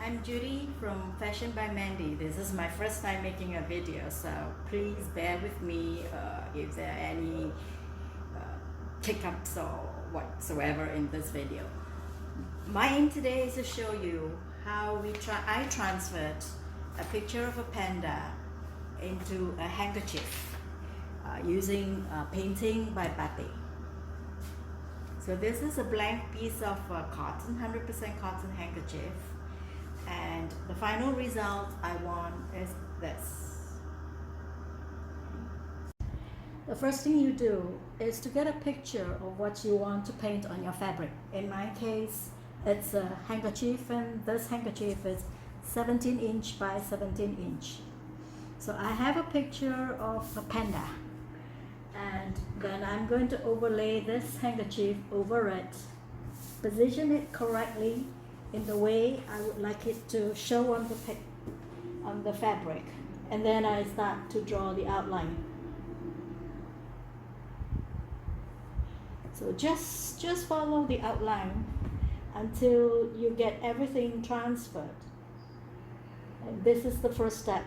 I'm Judy from Fashion by Mandy. This is my first time making a video, so please bear with me if there are any hiccups or whatsoever in this video. My aim today is to show you how I transferred a picture of a panda into a handkerchief using painting by Batik. So this is a blank piece of cotton, 100% cotton handkerchief, and the final result I want is this. The first thing you do is to get a picture of what you want to paint on your fabric. In my case, it's a handkerchief, and this handkerchief is 17 inch by 17 inch. So I have a picture of a panda, and then I'm going to overlay this handkerchief over it, position it correctly in the way I would like it to show on the fabric, and then I start to draw the outline. So just follow the outline until you get everything transferred. And this is the first step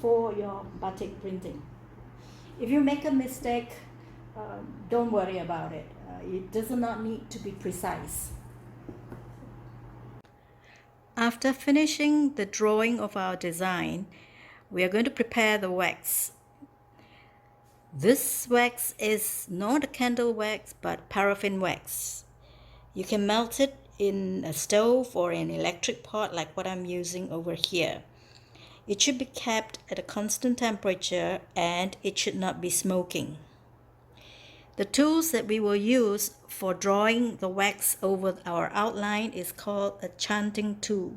for your batik printing. If you make a mistake, don't worry about it. It does not need to be precise. After finishing the drawing of our design, we are going to prepare the wax. This wax is not a candle wax but paraffin wax. You can melt it in a stove or an electric pot like what I'm using over here. It should be kept at a constant temperature and it should not be smoking. The tools that we will use for drawing the wax over our outline is called a chanting tool.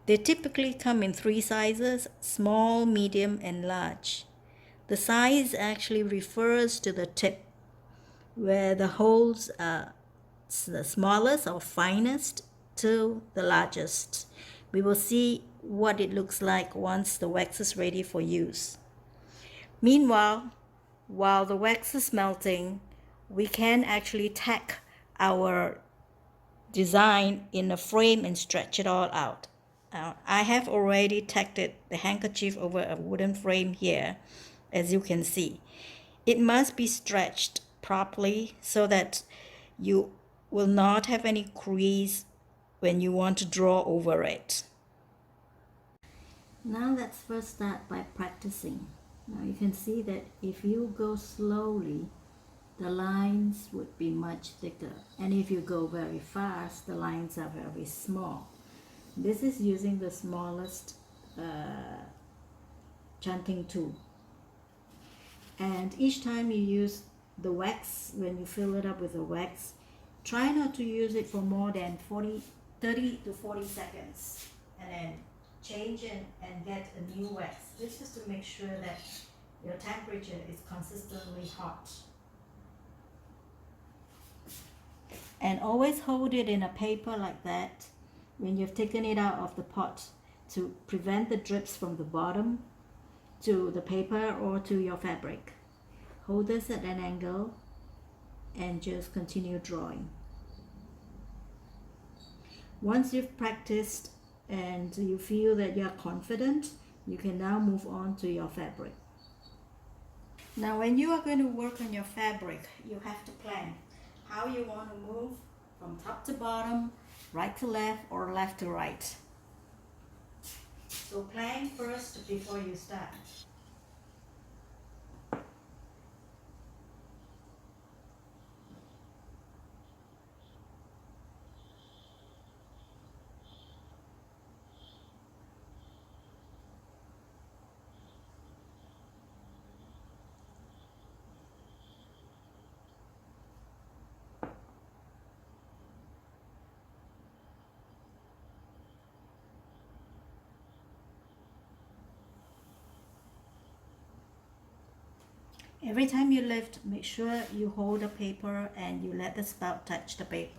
They typically come in 3 sizes: small, medium, and large. The size actually refers to the tip, where the holes are the smallest or finest to the largest. We will see what it looks like once the wax is ready for use. Meanwhile, while the wax is melting, we can actually tack our design in a frame and stretch it all out. I have already tacked the handkerchief over a wooden frame here, as you can see. It must be stretched properly so that you will not have any crease when you want to draw over it. Now let's first start by practicing. Now you can see that if you go slowly, the lines would be much thicker, and if you go very fast, the lines are very small. This is using the smallest chanting tool. And each time you use the wax, when you fill it up with the wax, try not to use it for more than 30 to 40 seconds, and then change it and get a new wax. This is to make sure that your temperature is consistently hot. And always hold it in a paper like that when you've taken it out of the pot to prevent the drips from the bottom to the paper or to your fabric. Hold this at an angle and just continue drawing. Once you've practiced and you feel that you're confident, you can now move on to your fabric. Now when you are going to work on your fabric, you have to plan how you want to move from top to bottom, right to left, or left to right. So plan first before you start. Every time you lift, make sure you hold the paper and you let the spout touch the paper.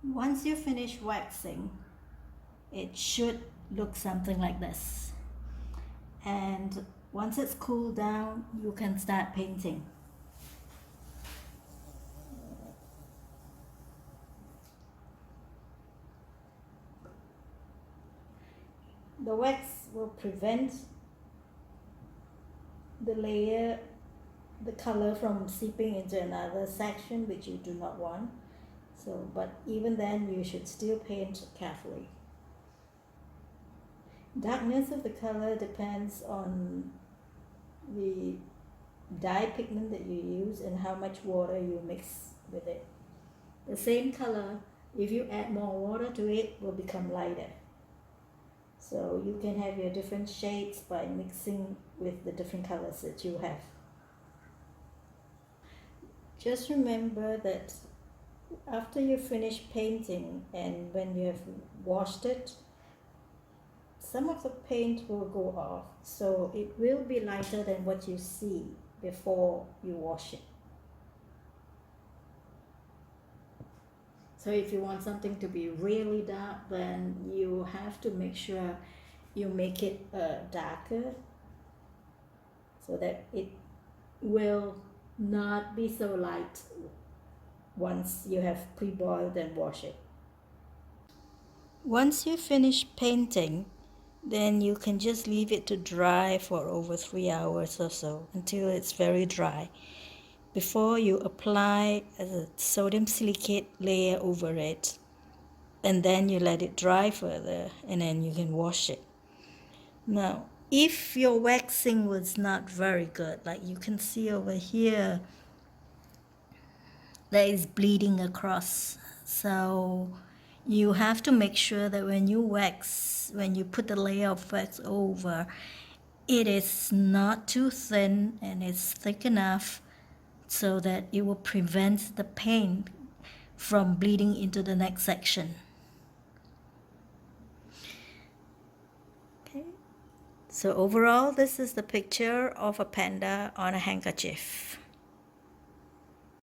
Once you finish waxing, it should look something like this. And once it's cooled down, you can start painting. The wax will prevent the color from seeping into another section which you do not want. So, but even then you should still paint carefully. Darkness of the color depends on the dye pigment that you use and how much water you mix with it. The same color, if you add more water to it, will become lighter. So you can have your different shades by mixing with the different colors that you have. Just remember that after you finish painting and when you have washed it, some of the paint will go off, so it will be lighter than what you see before you wash it. So if you want something to be really dark, then you have to make sure you make it darker so that it will not be so light once you have pre-boiled and washed it. Once you finish painting, then you can just leave it to dry for over 3 hours or so until it's very dry before you apply a sodium silicate layer over it, and then you let it dry further and then you can wash it. Now, if your waxing was not very good, like you can see over here, there is bleeding across. So you have to make sure that when you wax, when you put the layer of wax over, it is not too thin and it's thick enough so that it will prevent the paint from bleeding into the next section. Okay. So overall, this is the picture of a panda on a handkerchief.